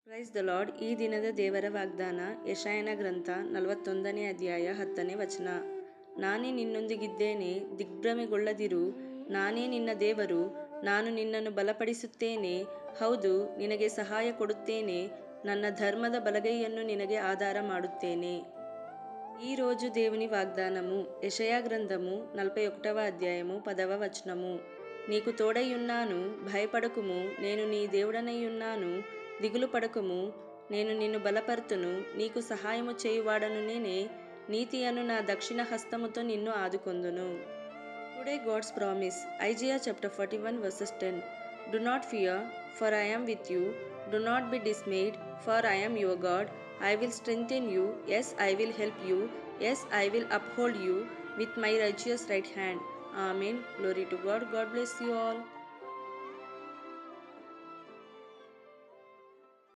Praise the lord. ಈ ದಿನದ ದೇವರ ವಾಗ್ದಾನ ಯೆಶಾಯನ ಗ್ರಂಥ 41ನೇ ಅಧ್ಯಾಯ 10ನೇ ವಚನ. ನಾನೇ ನಿನ್ನೊಂದಿಗಿದ್ದೇನೆ, ದಿಗ್ಭ್ರಮೆಗೊಳ್ಳದಿರು, ನಾನೇ ನಿನ್ನ ದೇವರು, ನಾನು ನಿನ್ನನ್ನು ಬಲಪಡಿಸುತ್ತೇನೆ, ಹೌದು ನಿನಗೆ ಸಹಾಯ ಕೊಡುತ್ತೇನೆ, ನನ್ನ ధర్మದ బలగైಯನ್ನು నినగే ఆధార ಮಾಡುತ್ತೇನೆ. ఈరోజు దేవుని వాగ్దానము యెషయా గ్రంథము 41వ అధ్యాయము 10వ వచనము. నీకు తోడైయున్నాను, భయపడకుము, నేను నీ దేవుడనైయున్నాను, దిగులు పడకుము, నేను నిన్ను బలపర్తును, నీకు సహాయము చేయువాడను నేనే, నీతి అను నా దక్షిణ హస్తముతో నిన్ను ఆదుకొందును. Today God's promise, Isaiah chapter 41 verses 10. Do not fear, for I am with you. Do not be dismayed, for I am your God. I will strengthen you. Yes, I will help you. Yes, I will uphold you with my righteous right hand. Amen. Glory to God. God bless you all.